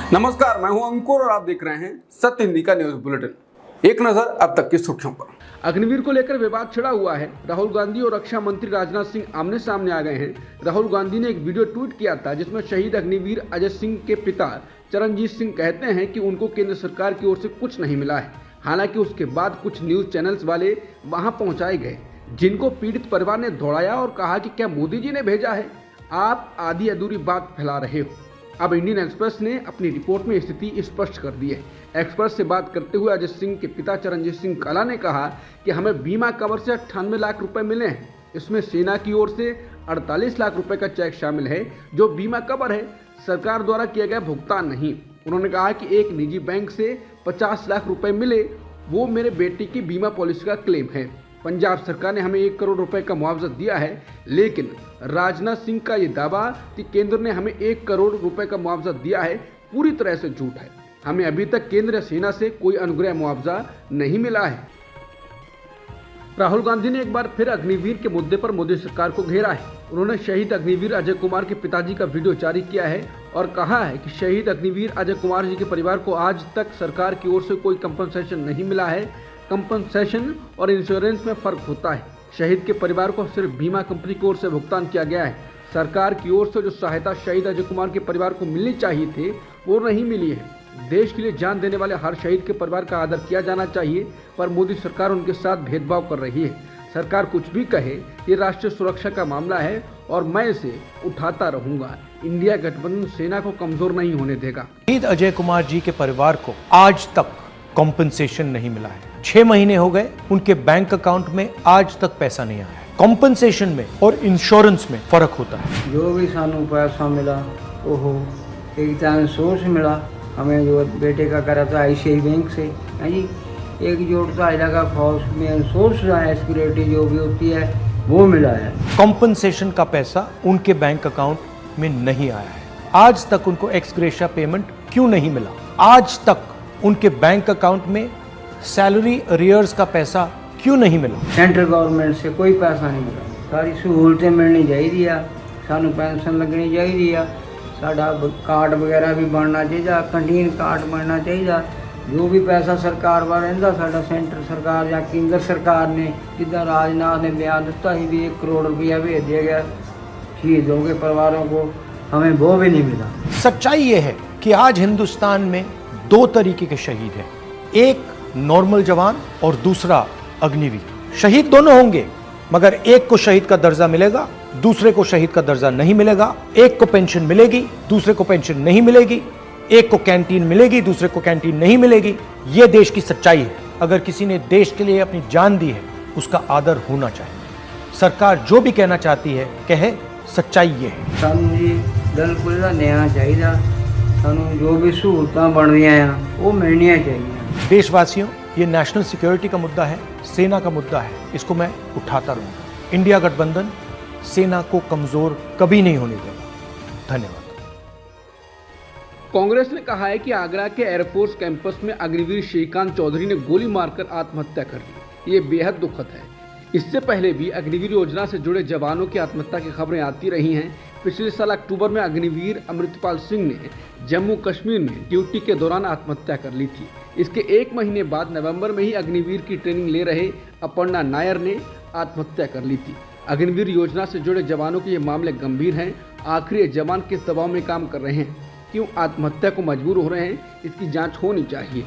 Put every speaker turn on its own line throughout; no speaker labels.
नमस्कार, मैं हूं अंकुर और आप देख रहे हैं सत्य हिंदी का न्यूज बुलेटिन। एक नजर अब तक की सुर्खियों पर। अग्निवीर को लेकर विवाद छिड़ा हुआ है। राहुल गांधी और रक्षा मंत्री राजनाथ सिंह आमने सामने आ गए हैं। राहुल गांधी ने एक वीडियो ट्वीट किया था जिसमें शहीद अग्निवीर अजय सिंह के पिता चरणजीत सिंह कहते हैं कि उनको केंद्र सरकार की ओर से कुछ नहीं मिला है। हालांकि उसके बाद कुछ न्यूज चैनल्स वाले वहां पहुंचाए गए, जिनको पीड़ित परिवार ने दौड़ाया और कहा कि क्या मोदी जी ने भेजा है, आप आधी अधूरी बात फैला रहे हो। अब इंडियन एक्सप्रेस ने अपनी रिपोर्ट में स्थिति स्पष्ट कर दी है। एक्सप्रेस से बात करते हुए अजय सिंह के पिता चरणजीत सिंह काला ने कहा कि हमें बीमा कवर से 98 लाख रुपए मिले हैं। इसमें सेना की ओर से 48 लाख रुपए का चेक शामिल है, जो बीमा कवर है, सरकार द्वारा किया गया भुगतान नहीं। उन्होंने कहा कि एक निजी बैंक से 50 लाख रुपए मिले, वो मेरे बेटे की बीमा पॉलिसी का क्लेम है। पंजाब सरकार ने हमें 1 करोड़ रुपए का मुआवजा दिया है, लेकिन राजनाथ सिंह का ये दावा कि केंद्र ने हमें 1 करोड़ रुपए का मुआवजा दिया है पूरी तरह से झूठ है। हमें अभी तक केंद्र या सेना से कोई अनुग्रह मुआवजा नहीं मिला है। राहुल गांधी ने एक बार फिर अग्निवीर के मुद्दे पर मोदी सरकार को घेरा है। उन्होंने शहीद अग्निवीर अजय कुमार के पिताजी का वीडियो जारी किया है और कहा है कि शहीद अग्निवीर अजय कुमार जी के परिवार को आज तक सरकार की ओर से कोई कंपनसेशन नहीं मिला है। कंपनसेशन और इंश्योरेंस में फर्क होता है। शहीद के परिवार को सिर्फ बीमा कंपनी की ओर से भुगतान किया गया है। सरकार की ओर से जो सहायता शहीद अजय कुमार के परिवार को मिलनी चाहिए थी, वो नहीं मिली है। देश के लिए जान देने वाले हर शहीद के परिवार का आदर किया जाना चाहिए, पर मोदी सरकार उनके साथ भेदभाव कर रही है। सरकार कुछ भी कहे, ये राष्ट्रीय सुरक्षा का मामला है और मैं इसे उठाता रहूंगा। इंडिया गठबंधन सेना को कमजोर नहीं होने देगा।
शहीद अजय कुमार जी के परिवार को आज तक कॉम्पनसेशन नहीं मिला है। 6 महीने हो गए, उनके बैंक अकाउंट में आज तक पैसा नहीं आया है। कॉम्पनसेशन में और इंश्योरेंस में फर्क होता है।
जो भी सानू पैसा मिला वो एक टाइम सोर्स मिला। हमें जो बेटे का करा था ICICI बैंक से, है जी, एक जोड़ता इलाका फौज में सोर्स सिक्योरिटी जो भी होती है वो मिला है।
कॉम्पनसेशन का पैसा उनके बैंक अकाउंट में नहीं आया है। आज तक उनको एक्स ग्रेशिया पेमेंट क्यों नहीं मिला? आज तक उनके बैंक अकाउंट में सैलरी अरियर्स का पैसा क्यों नहीं मिला?
सेंट्रल गवर्नमेंट से कोई पैसा नहीं मिला। सारी सहूलतें मिलनी चाहिए, सानू पेंशन लगनी चाहिए, साडा कार्ड वगैरह भी बनना चाहिए, कैंटीन कार्ड बनना चाहिए। जो भी पैसा सरकार वाला रहिंदा साडा सेंटर सरकार या केंद्र सरकार ने, जिदा राजनाथ ने बयान दिता ही भी 1 करोड़ रुपया भेज दिया गया शहीदों के परिवारों को, हमें वो भी नहीं मिला।
सच्चाई ये है कि आज हिंदुस्तान में 2 तरीके के शहीद हैं, एक नॉर्मल जवान और दूसरा अग्निवीर। शहीद दोनों होंगे, मगर एक को शहीद का दर्जा मिलेगा, दूसरे को शहीद का दर्जा नहीं मिलेगा। एक को पेंशन मिलेगी, दूसरे को पेंशन नहीं मिलेगी। एक को कैंटीन मिलेगी, दूसरे को कैंटीन नहीं मिलेगी। यह देश की सच्चाई है। अगर किसी ने देश के लिए अपनी जान दी है, उसका आदर होना चाहिए। सरकार जो भी कहना चाहती है कहे, सच्चाई ये है।
सानू जी बिल्कुल न्याय चाहिए। सानू जो भी सहूलतां बन रही हैं वो मिलनियां चाहिए।
देशवासियों, ये नेशनल सिक्योरिटी का मुद्दा है, सेना का मुद्दा है। इसको मैं उठाता रहूंगा। इंडिया गठबंधन सेना को कमजोर कभी नहीं होने देगा। धन्यवाद।
कांग्रेस ने कहा है कि आगरा के एयरफोर्स कैंपस में अग्निवीर श्रीकांत चौधरी ने गोली मारकर आत्महत्या कर ली। ये बेहद दुखद है। इससे पहले भी अग्निवीर योजना से जुड़े जवानों की आत्महत्या की खबरें आती रही हैं। पिछले साल अक्टूबर में अग्निवीर अमृतपाल सिंह ने जम्मू कश्मीर में ड्यूटी के दौरान आत्महत्या कर ली थी। इसके 1 महीने बाद नवंबर में ही अग्निवीर की ट्रेनिंग ले रहे अपर्णा नायर ने आत्महत्या कर ली थी। अग्निवीर योजना से जुड़े जवानों के ये मामले गंभीर हैं। आखिर ये जवान किस दबाव में काम कर रहे हैं, क्यों आत्महत्या को मजबूर हो रहे हैं, इसकी जांच होनी चाहिए।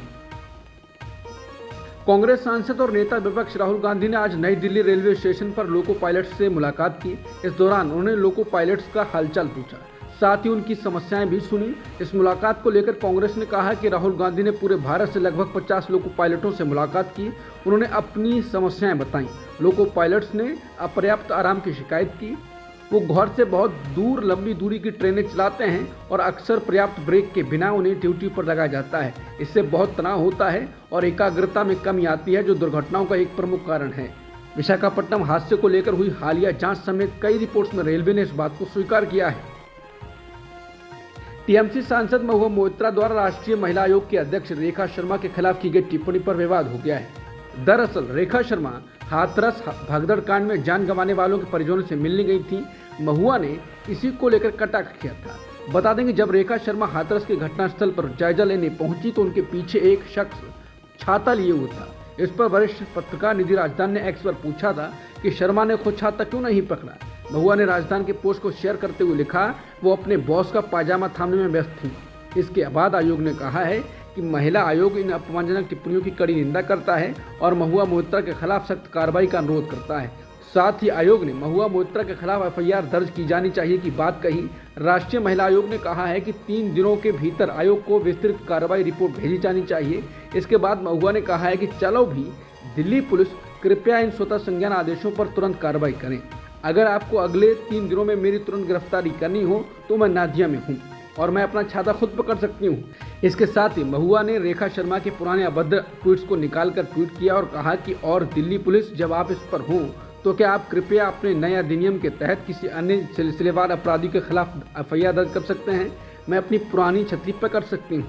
कांग्रेस सांसद और नेता विपक्ष राहुल गांधी ने आज नई दिल्ली रेलवे स्टेशन पर लोको पायलट्स से मुलाकात की। इस दौरान उन्होंने लोको पायलट्स का हालचाल पूछा, साथ ही उनकी समस्याएं भी सुनी। इस मुलाकात को लेकर कांग्रेस ने कहा कि राहुल गांधी ने पूरे भारत से लगभग 50 लोको पायलटों से मुलाकात की। उन्होंने अपनी समस्याएं बताईं। लोको पायलट्स ने अपर्याप्त आराम की शिकायत की। वो घर से बहुत दूर लंबी दूरी की ट्रेनें चलाते हैं और अक्सर पर्याप्त ब्रेक के बिना उन्हें ड्यूटी पर लगाया जाता है। इससे बहुत तनाव होता है और एकाग्रता में कमी आती है, जो दुर्घटनाओं का एक प्रमुख कारण है। विशाखापट्टनम हादसे को लेकर हुई हालिया जांच समेत कई रिपोर्ट्स में रेलवे ने इस बात को स्वीकार किया है। टीएमसी सांसद महुआ मोइत्रा द्वारा राष्ट्रीय महिला आयोग की अध्यक्ष रेखा शर्मा के खिलाफ की गई टिप्पणी पर विवाद हो गया है। दरअसल रेखा शर्मा हाथरस भगदड़ कांड में जान गंवाने वालों के परिजनों से मिलने गई थी। महुआ ने इसी को लेकर कटाक्ष किया था। बता दें कि जब रेखा शर्मा हाथरस के घटनास्थल पर जायजा लेने पहुंची तो उनके पीछे एक शख्स छाता लिए हुआ था। इस पर वरिष्ठ पत्रकार निधि राजदान ने एक्स पर पूछा था कि शर्मा ने खुद छाता क्यों नहीं पकड़ा। महुआ ने राजदान के पोस्ट को शेयर करते हुए लिखा, वो अपने बॉस का पायजामा थामने में व्यस्त थी। इसके बाद आयोग ने कहा है कि महिला आयोग इन अपमानजनक टिप्पणियों की कड़ी निंदा करता है और महुआ मोहित्रा के खिलाफ सख्त कार्रवाई का अनुरोध करता है। साथ ही आयोग ने महुआ मोहित्रा के खिलाफ एफआईआर दर्ज की जानी चाहिए की बात कही। राष्ट्रीय महिला आयोग ने कहा है कि 3 दिनों के भीतर आयोग को विस्तृत कार्रवाई रिपोर्ट भेजी जानी चाहिए। इसके बाद महुआ ने कहा है कि चलो भी दिल्ली पुलिस कृपया इन स्वतः संज्ञान आदेशों पर तुरंत कार्रवाई करें। अगर आपको अगले 3 दिनों में मेरी तुरंत गिरफ्तारी करनी हो तो मैं नादिया में हूँ और मैं अपना छाता खुद पकड़ सकती हूँ। इसके साथ ही महुआ ने रेखा शर्मा के पुराने अभद्र ट्वीट्स को निकालकर ट्वीट किया और कहा कि और दिल्ली पुलिस जब आप इस पर हो तो क्या आप कृपया अपने नए अधिनियम के तहत किसी अन्य सिलसिलेवार अपराधी के खिलाफ एफआईआर दर्ज कर सकते हैं। मैं अपनी पुरानी छतरी पर कर सकती हूँ।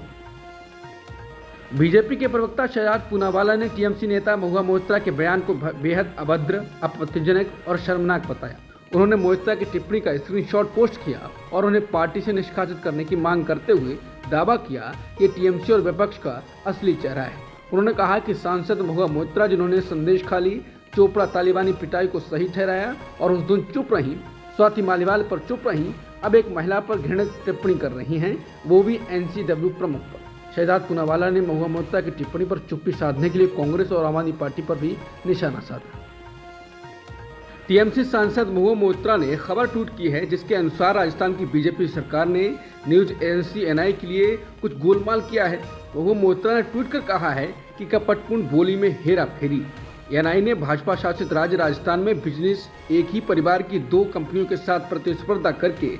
बीजेपी के प्रवक्ता शहजाद पूनावाला ने टीएमसी नेता महुआ मोहित्रा के बयान को बेहद अभद्र, आपत्तिजनक और शर्मनाक बताया। उन्होंने मोहित्रा की टिप्पणी का स्क्रीनशॉट पोस्ट किया और उन्हें पार्टी से निष्कासित करने की मांग करते हुए दावा किया कि टीएमसी और विपक्ष का असली चेहरा है। उन्होंने कहा कि सांसद महुआ मोहित्रा, जिन्होंने संदेश खाली चोपड़ा तालिबानी पिटाई को सही ठहराया और उस दिन चुप रही, स्वाति मालीवाल पर चुप रही, अब एक महिला पर घृणित टिप्पणी कर रही हैं, वो भी एनसीडब्ल्यू प्रमुख पर। शहजाद पूनावाला ने महुआ मोहित्रा की टिप्पणी पर चुप्पी साधने के लिए कांग्रेस और आम आदमी पार्टी पर भी निशाना साधा। टीएमसी सांसद महुआ मोहित्रा ने खबर ट्वीट की है जिसके अनुसार राजस्थान की बीजेपी सरकार ने न्यूज एजेंसी एनआई के लिए कुछ गोलमाल किया है। महुआ मोहित्रा ने ट्वीट कर कहा है कि कपटपूर्ण बोली में हेरा फेरी। एनआई ने भाजपा शासित राज्य राजस्थान में बिजनेस एक ही परिवार की 2 कंपनियों के साथ प्रतिस्पर्धा करके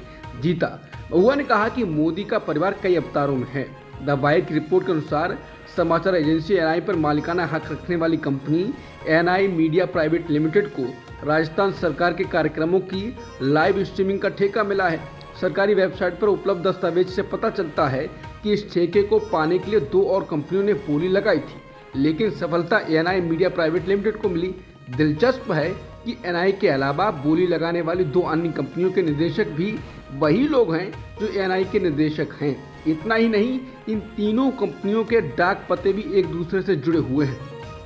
जीता। महुआ ने कहा कि मोदी का परिवार कई अवतारों में है। द वायर की रिपोर्ट के अनुसार समाचार एजेंसी एनआई पर मालिकाना हक रखने वाली company NI media private limited को राजस्थान सरकार के कार्यक्रमों की लाइव स्ट्रीमिंग का ठेका मिला है। सरकारी वेबसाइट पर उपलब्ध दस्तावेज से पता चलता है कि इस ठेके को पाने के लिए 2 और कंपनियों ने बोली लगाई थी, लेकिन सफलता एनआई मीडिया प्राइवेट लिमिटेड को मिली। दिलचस्प है कि एनआई के अलावा बोली लगाने वाली 2 अन्य कंपनियों के निदेशक भी वही लोग हैं जो एनआई के निदेशक हैं। इतना ही नहीं, इन तीनों कंपनियों के डाक पते भी एक दूसरे से जुड़े हुए हैं।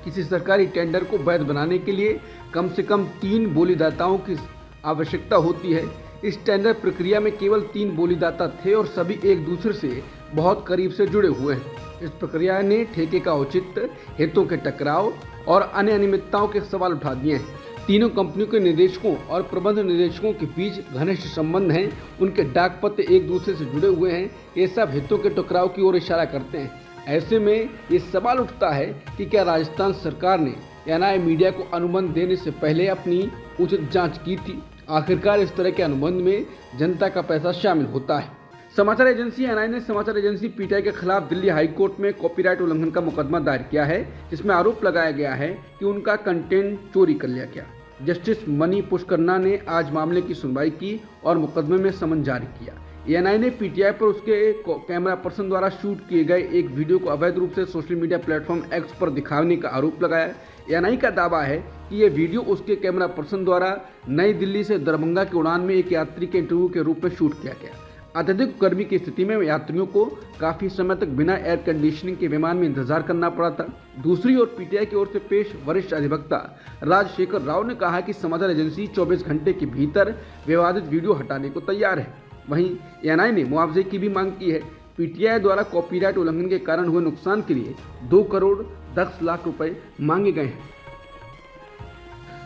किसी सरकारी टेंडर को वैध बनाने के लिए कम से कम 3 बोलीदाताओं की आवश्यकता होती है। इस टेंडर प्रक्रिया में केवल 3 बोलीदाता थे और सभी एक दूसरे से बहुत करीब से जुड़े हुए हैं। इस प्रक्रिया ने ठेके का औचित्य, हितों के टकराव और अन्य अनियमितताओं के सवाल उठा दिए हैं। तीनों कंपनियों के निदेशकों और प्रबंध निदेशकों के बीच घनिष्ठ संबंध हैं। उनके डाक पते एक दूसरे से जुड़े हुए हैं। ये सब हितों के टकराव की ओर इशारा करते हैं। ऐसे में ये सवाल उठता है कि क्या राजस्थान सरकार ने एनआई मीडिया को अनुबंध देने से पहले अपनी उचित जांच की थी? आखिरकार इस तरह के अनुबंध में जनता का पैसा शामिल होता है। समाचार एजेंसी एनआई ने समाचार एजेंसी पीटीआई के खिलाफ दिल्ली हाईकोर्ट में कॉपीराइट उल्लंघन का मुकदमा दायर किया है, जिसमें आरोप लगाया गया है कि उनका कंटेंट चोरी कर लिया गया। जस्टिस मनी पुष्करना ने आज मामले की सुनवाई की और मुकदमे में समन जारी किया। एएनआई ने पीटीआई पर उसके कैमरा पर्सन द्वारा शूट किए गए एक वीडियो को अवैध रूप से सोशल मीडिया प्लेटफॉर्म एक्स पर दिखाने का आरोप लगाया। एएनआई का दावा है कि यह वीडियो उसके कैमरा पर्सन द्वारा नई दिल्ली से दरभंगा की उड़ान में एक यात्री के इंटरव्यू के रूप में शूट किया गया। अत्यधिक गर्मी की स्थिति में यात्रियों को काफी समय तक बिना एयर कंडीशनिंग के विमान में इंतजार करना पड़ा था। दूसरी ओर पीटीआई की ओर से पेश वरिष्ठ अधिवक्ता राजशेखर राव ने कहा कि समाचार एजेंसी 24 घंटे के भीतर विवादित वीडियो हटाने को तैयार है। वहीं एएनआई ने मुआवजे की भी मांग की है। पीटीआई द्वारा कॉपीराइट उल्लंघन के कारण हुए नुकसान के लिए 2 करोड़ 10 लाख रुपए मांगे गए हैं।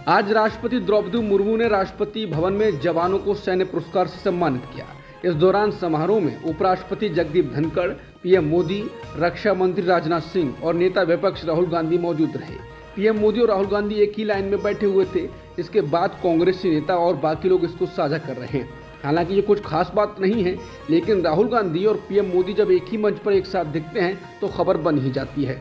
आज राष्ट्रपति द्रौपदी मुर्मू ने राष्ट्रपति भवन में जवानों को सैन्य पुरस्कार से सम्मानित किया। इस दौरान समारोह में उपराष्ट्रपति जगदीप धनखड़, पीएम मोदी, रक्षा मंत्री राजनाथ सिंह और नेता विपक्ष राहुल गांधी मौजूद रहे। पीएम मोदी और राहुल गांधी एक ही लाइन में बैठे हुए थे। इसके बाद कांग्रेसी नेता और बाकी लोग इसको साझा कर रहे हैं। हालांकि ये कुछ खास बात नहीं है, लेकिन राहुल गांधी और पीएम मोदी जब एक ही मंच पर एक साथ दिखते हैं तो खबर बन ही जाती है।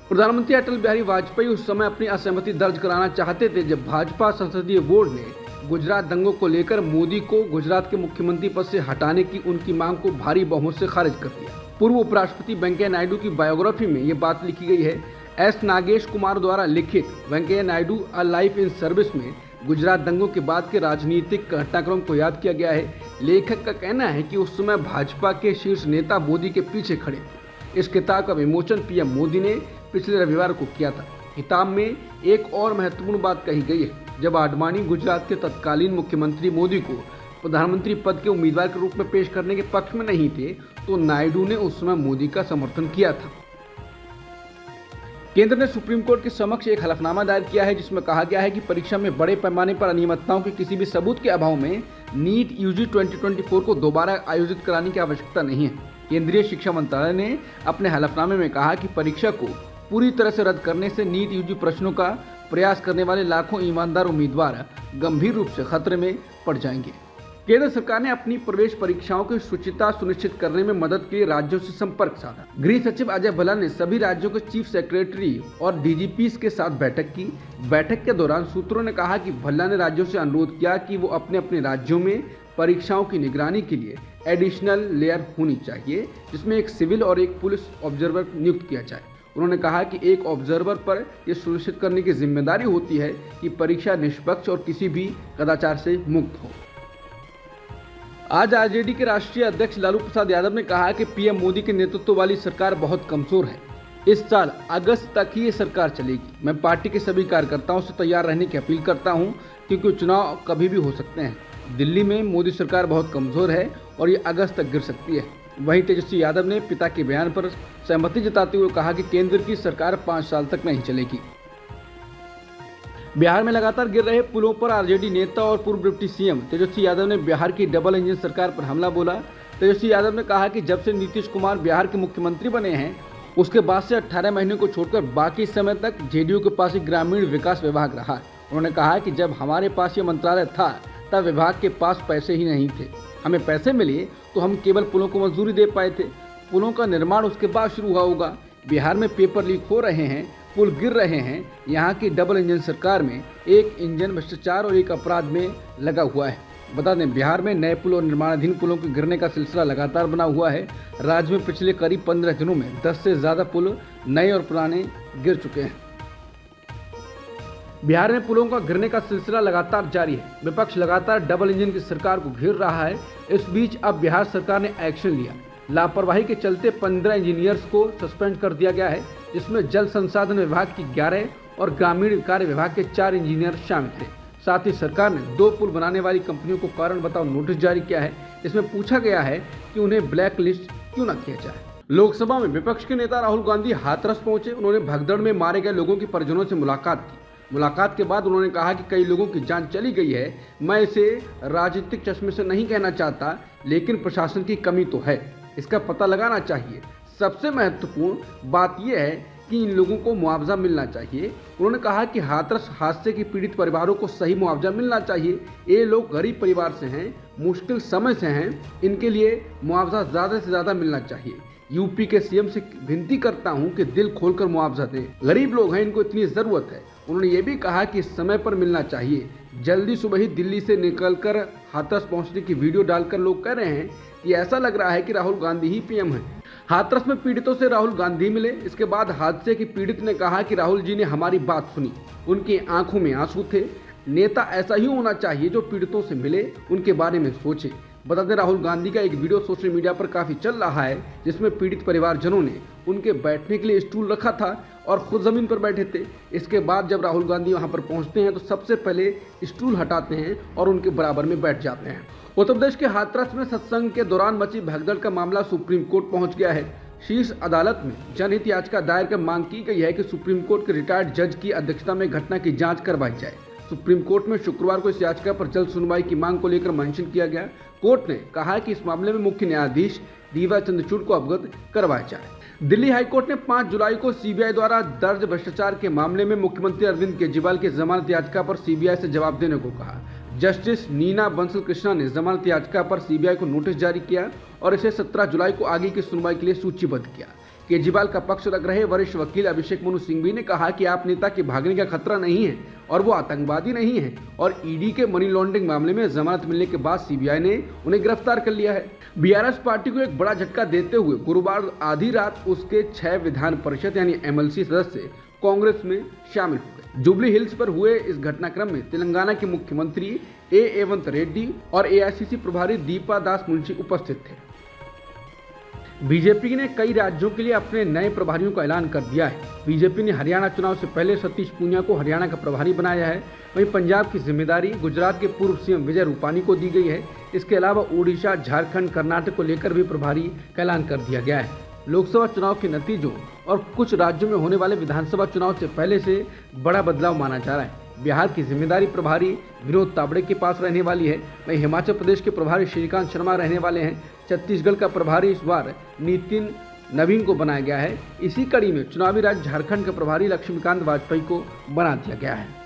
प्रधानमंत्री अटल बिहारी वाजपेयी उस समय अपनी असहमति दर्ज कराना चाहते थे जब भाजपा संसदीय बोर्ड ने गुजरात दंगों को लेकर मोदी को गुजरात के मुख्यमंत्री पद से हटाने की उनकी मांग को भारी बहुमत से खारिज कर दिया। पूर्व उपराष्ट्रपति वेंकैया नायडू की बायोग्राफी में ये बात लिखी गई है। एस नागेश कुमार द्वारा लिखित Venkaiah Naidu a life in service में गुजरात दंगों के बाद के राजनीतिक घटनाक्रम को याद किया गया है। लेखक का कहना है कि उस समय भाजपा के शीर्ष नेता मोदी के पीछे खड़े थे। इस किताब का विमोचन पीएम मोदी ने पिछले रविवार को किया था। किताब में एक और महत्वपूर्ण बात कही गई है। जब आडवाणी गुजरात के तत्कालीन मुख्यमंत्री मोदी को प्रधानमंत्री पद के उम्मीदवार के रूप में पेश करने के पक्ष में नहीं थे, तो नायडू ने उस समय मोदी का समर्थन किया था। केंद्र ने सुप्रीम कोर्ट के समक्ष एक हलफनामा दायर किया है, जिसमें कहा गया है कि परीक्षा में बड़े पैमाने पर अनियमितताओं के किसी भी सबूत के अभाव में नीट यूजी 2024 को दोबारा आयोजित कराने की आवश्यकता नहीं है। केंद्रीय शिक्षा मंत्रालय ने अपने हलफनामे में कहा कि परीक्षा को पूरी तरह से रद्द करने से नीट यूजी प्रश्नों का प्रयास करने वाले लाखों ईमानदार उम्मीदवार गंभीर रूप से खतरे में पड़ जाएंगे। केंद्र सरकार ने अपनी प्रवेश परीक्षाओं की शुचिता सुनिश्चित करने में मदद के लिए राज्यों से संपर्क साधा। गृह सचिव अजय भल्ला ने सभी राज्यों के चीफ सेक्रेटरी और डीजीपीज के साथ बैठक की। बैठक के दौरान सूत्रों ने कहा कि भल्ला ने राज्यों से अनुरोध किया कि वो अपने अपने राज्यों में परीक्षाओं की निगरानी के लिए एडिशनल लेयर होनी चाहिए, जिसमें एक सिविल और एक पुलिस ऑब्जर्वर नियुक्त किया जाए। उन्होंने कहा कि एक ऑब्जर्वर पर यह सुनिश्चित करने की जिम्मेदारी होती है कि परीक्षा निष्पक्ष और किसी भी कदाचार से मुक्त हो। आज आरजेडी के राष्ट्रीय अध्यक्ष लालू प्रसाद यादव ने कहा कि पीएम मोदी के नेतृत्व वाली सरकार बहुत कमजोर है। इस साल अगस्त तक ही ये सरकार चलेगी। मैं पार्टी के सभी कार्यकर्ताओं से तैयार रहने की अपील करता हूं, क्योंकि चुनाव कभी भी हो सकते हैं। दिल्ली में मोदी सरकार बहुत कमजोर है और ये अगस्त तक गिर सकती है। वहीं तेजस्वी यादव ने पिता के बयान पर सहमति जताते हुए कहा कि केंद्र की सरकार 5 साल तक नहीं चलेगी। बिहार में लगातार गिर रहे पुलों पर आरजेडी नेता और पूर्व डिप्टी सीएम तेजस्वी यादव ने बिहार की डबल इंजन सरकार पर हमला बोला। तेजस्वी यादव ने कहा कि जब से नीतीश कुमार बिहार के मुख्यमंत्री बने हैं, उसके बाद से 18 महीने को छोड़कर बाकी समय तक जेडीयू के पास ही ग्रामीण विकास विभाग रहा है। उन्होंने कहा कि जब हमारे पास ये मंत्रालय था, तब विभाग के पास पैसे ही नहीं थे। हमें पैसे मिले तो हम केवल पुलों को मंजूरी दे पाए थे। पुलों का निर्माण उसके बाद शुरू हुआ होगा। बिहार में पेपर लीक हो रहे हैं, पुल गिर रहे हैं। यहाँ की डबल इंजन सरकार में एक इंजन भ्रष्टाचार और एक अपराध में लगा हुआ है। बता दें, बिहार में नए पुल और निर्माणाधीन पुलों के गिरने का सिलसिला लगातार बना हुआ है। राज्य में पिछले करीब 15 दिनों में 10 से ज़्यादा पुल नए और पुराने गिर चुके हैं। बिहार में पुलों का गिरने का सिलसिला लगातार जारी है। विपक्ष लगातार डबल इंजन की सरकार को घेर रहा है। इस बीच अब बिहार सरकार ने एक्शन लिया। लापरवाही के चलते 15 इंजीनियर्स को सस्पेंड कर दिया गया है, जिसमें जल संसाधन विभाग की 11 और ग्रामीण कार्य विभाग के 4 इंजीनियर शामिल थे। साथ ही सरकार ने 2 पुल बनाने वाली कंपनियों को कारण बताओ नोटिस जारी किया है। इसमें पूछा गया है कि उन्हें ब्लैक लिस्ट क्यों न किया जाए। लोकसभा में विपक्ष के नेता राहुल गांधी हाथरस पहुंचे। उन्होंने भगदड़ में मारे गए लोगों के परिजनों से मुलाकात की। मुलाकात के बाद उन्होंने कहा कि कई लोगों की जान चली गई है। मैं इसे राजनीतिक चश्मे से नहीं कहना चाहता, लेकिन प्रशासन की कमी तो है, इसका पता लगाना चाहिए। सबसे महत्वपूर्ण बात यह है कि इन लोगों को मुआवजा मिलना चाहिए। उन्होंने कहा कि हाथरस हादसे के पीड़ित परिवारों को सही मुआवजा मिलना चाहिए। ये लोग गरीब परिवार से हैं, मुश्किल समय से हैं, इनके लिए मुआवजा ज़्यादा से ज़्यादा मिलना चाहिए। यूपी के सीएम से विनती करता हूं कि दिल खोलकर मुआवजा दें। गरीब लोग हैं, इनको इतनी ज़रूरत है। उन्होंने ये भी कहा कि समय पर मिलना चाहिए। जल्दी सुबह ही दिल्ली से निकलकर हाथरस पहुंचने की वीडियो डालकर लोग कह रहे हैं कि ऐसा लग रहा है कि राहुल गांधी ही पीएम है। हाथरस में पीड़ितों से राहुल गांधी मिले। इसके बाद हादसे की पीड़ित ने कहा कि राहुल जी ने हमारी बात सुनी, उनकी आंखों में आंसू थे। नेता ऐसा ही होना चाहिए जो पीड़ितों से मिले, उनके बारे में सोचे। बता दें, राहुल गांधी का एक वीडियो सोशल मीडिया पर काफी चल रहा है, जिसमें पीड़ित परिवारजनों ने उनके बैठने के लिए स्टूल रखा था और खुद जमीन पर बैठे थे। इसके बाद जब राहुल गांधी वहां पर पहुंचते हैं तो सबसे पहले स्टूल हटाते हैं और उनके बराबर में बैठ जाते हैं। उत्तर प्रदेश के हाथरस में सत्संग के दौरान मची भगदड़ का मामला सुप्रीम कोर्ट पहुंच गया है। शीर्ष अदालत में जनहित याचिका दायर कर मांग की गई है कि सुप्रीम कोर्ट के रिटायर्ड जज की अध्यक्षता में घटना की जांच करवाई जाए। सुप्रीम कोर्ट में शुक्रवार को इस याचिका पर जल्द सुनवाई की मांग को लेकर मेंशन किया गया। कोर्ट ने कहा कि इस मामले में मुख्य न्यायाधीश डीवाई चंद्रचूड़ को अवगत करवाया जाए। दिल्ली हाईकोर्ट ने 5 जुलाई को सीबीआई द्वारा दर्ज भ्रष्टाचार के मामले में मुख्यमंत्री अरविंद केजरीवाल की जमानत याचिका पर सीबीआई से जवाब देने को कहा। जस्टिस नीना बंसल कृष्णा ने जमानत याचिका पर सीबीआई को नोटिस जारी किया और इसे 17 जुलाई को आगे की सुनवाई के लिए सूचीबद्ध किया। केजरीवाल का पक्ष रख रहे वरिष्ठ वकील अभिषेक मनु सिंघवी ने कहा कि आप नेता के भागने का खतरा नहीं है और वो आतंकवादी नहीं है और ईडी के मनी लॉन्ड्रिंग मामले में जमानत मिलने के बाद सीबीआई ने उन्हें गिरफ्तार कर लिया है। बीआरएस पार्टी को एक बड़ा झटका देते हुए गुरुवार आधी रात उसके 6 विधान परिषद यानी एमएलसी सदस्य कांग्रेस में शामिल हो गए। जुबली हिल्स पर हुए इस घटनाक्रम में तेलंगाना के मुख्यमंत्री ए रेवंत रेड्डी और एआईसीसी प्रभारी दीपा दास मुंशी उपस्थित थे। बीजेपी ने कई राज्यों के लिए अपने नए प्रभारियों का ऐलान कर दिया है। बीजेपी ने हरियाणा चुनाव से पहले सतीश पूनिया को हरियाणा का प्रभारी बनाया है। वहीं पंजाब की जिम्मेदारी गुजरात के पूर्व सीएम विजय रूपानी को दी गई है। इसके अलावा ओडिशा, झारखंड, कर्नाटक को लेकर भी प्रभारी का ऐलान कर दिया गया है। लोकसभा चुनाव के नतीजों और कुछ राज्यों में होने वाले विधानसभा चुनाव से पहले से बड़ा बदलाव माना जा रहा है। बिहार की जिम्मेदारी प्रभारी विनोद तावड़े के पास रहने वाली है। वहीं हिमाचल प्रदेश के प्रभारी श्रीकांत शर्मा रहने वाले हैं। छत्तीसगढ़ का प्रभारी इस बार नितिन नवीन को बनाया गया है। इसी कड़ी में चुनावी राज्य झारखंड के प्रभारी लक्ष्मीकांत वाजपेयी को बना दिया गया है।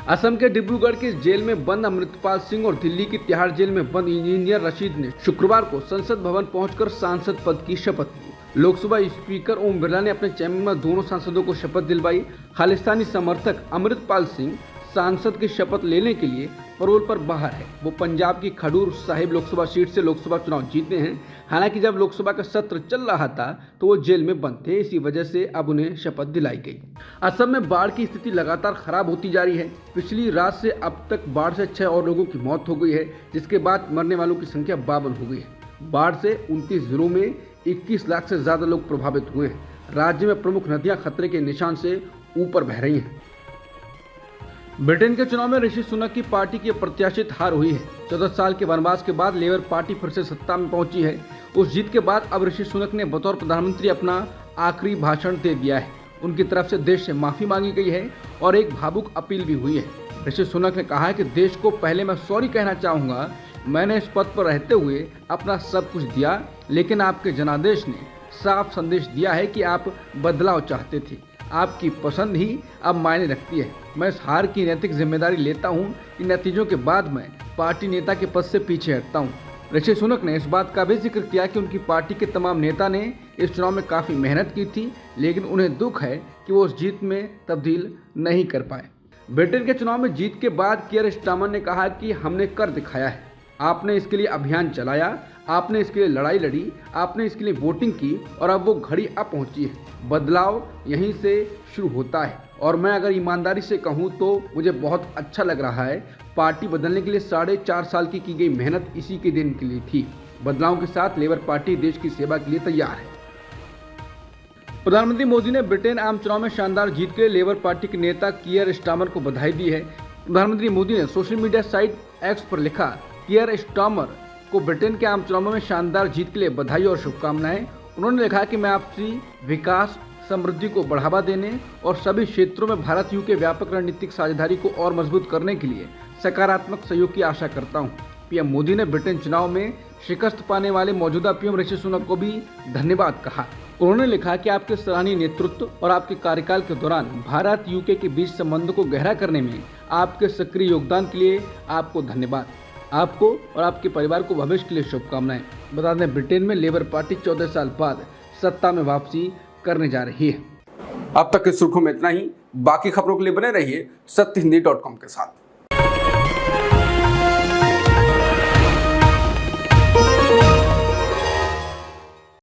असम के डिब्रूगढ़ की जेल में बंद अमृतपाल सिंह और दिल्ली की तिहाड़ जेल में बंद इंजीनियर रशीद ने शुक्रवार को संसद भवन पहुंचकर सांसद पद की शपथ ली। लोकसभा स्पीकर ओम बिरला ने अपने चैम्बर में दोनों सांसदों को शपथ दिलवाई। खालिस्तानी समर्थक अमृतपाल सिंह सांसद की शपथ लेने के लिए पैरोल पर बाहर है। वो पंजाब की खडूर साहिब लोकसभा सीट से लोकसभा चुनाव जीते हैं। हालांकि जब लोकसभा का सत्र चल रहा था तो वो जेल में बंद थे। इसी वजह से अब उन्हें शपथ दिलाई गई। असम में बाढ़ की स्थिति लगातार खराब होती जा रही है। पिछली रात से अब तक बाढ़ से 6 और लोगों की मौत हो गई है, जिसके बाद मरने वालों की संख्या 52 हो गई है। बाढ़ से 29 जिलों में 21 लाख से ज्यादा लोग प्रभावित हुए हैं। राज्य में प्रमुख नदियां खतरे के निशान से ऊपर बह रही हैं। ब्रिटेन के चुनाव में ऋषि सुनक की पार्टी की अप्रत्याशित हार हुई है। 14 साल के वनवास के बाद लेबर पार्टी फिर से सत्ता में पहुंची है। उस जीत के बाद अब ऋषि सुनक ने बतौर प्रधानमंत्री अपना आखिरी भाषण दे दिया है। उनकी तरफ से देश से माफी मांगी गई है और एक भावुक अपील भी हुई है। ऋषि सुनक ने कहा है कि देश को पहले मैं सॉरी कहना चाहूँगा। मैंने इस पद पर रहते हुए अपना सब कुछ दिया, लेकिन आपके जनादेश ने साफ संदेश दिया है कि आप बदलाव चाहते थे। आपकी पसंद ही अब मायने रखती है। मैं इस हार की नैतिक जिम्मेदारी लेता हूं। इन नतीजों के बाद मैं पार्टी नेता के पद से पीछे हटता हूं। ऋषि सुनक ने इस बात का भी जिक्र किया कि उनकी पार्टी के तमाम नेता ने इस चुनाव में काफ़ी मेहनत की थी, लेकिन उन्हें दुख है कि वो उस जीत में तब्दील नहीं कर पाए। ब्रिटेन के चुनाव में जीत के बाद कियर स्टारमर ने कहा कि हमने कर दिखाया है। आपने इसके लिए अभियान चलाया, आपने इसके लिए लड़ाई लड़ी, आपने इसके लिए वोटिंग की और अब वो घड़ी अब पहुंची है। बदलाव यहीं से शुरू होता है और मैं अगर ईमानदारी से कहूं तो मुझे बहुत अच्छा लग रहा है। पार्टी बदलने के लिए 4.5 साल की गई मेहनत इसी के दिन के लिए थी। बदलाव के साथ लेबर पार्टी देश की सेवा के लिए तैयार है। प्रधानमंत्री मोदी ने ब्रिटेन आम चुनाव में शानदार जीत के लिए लेबर पार्टी के नेता कियर स्टारमर को बधाई दी है। प्रधानमंत्री मोदी ने सोशल मीडिया साइट एक्स पर लिखा, कियर स्टारमर को ब्रिटेन के आम चुनाव में शानदार जीत के लिए बधाई और शुभकामनाएं। उन्होंने लिखा कि मैं आपसी विकास, समृद्धि को बढ़ावा देने और सभी क्षेत्रों में भारत यूके व्यापक रणनीतिक साझेदारी को और मजबूत करने के लिए सकारात्मक सहयोग की आशा करता हूं। पीएम मोदी ने ब्रिटेन चुनाव में शिकस्त पाने वाले मौजूदा पीएम ऋषि सुनक को भी धन्यवाद कहा। उन्होंने लिखा कि आपके सराहनीय नेतृत्व और आपके कार्यकाल के दौरान भारत यूके के बीच संबंधों को गहरा करने में आपके सक्रिय योगदान के लिए आपको धन्यवाद। आपको और आपके परिवार को भविष्य के लिए शुभकामनाएं। बता दें, ब्रिटेन में लेबर पार्टी 14 साल बाद सत्ता में वापसी करने जा रही है।
अब तक की सुर्खियों में इतना ही। बाकी खबरों के लिए बने रहिए सत्यहिंदी.com के साथ।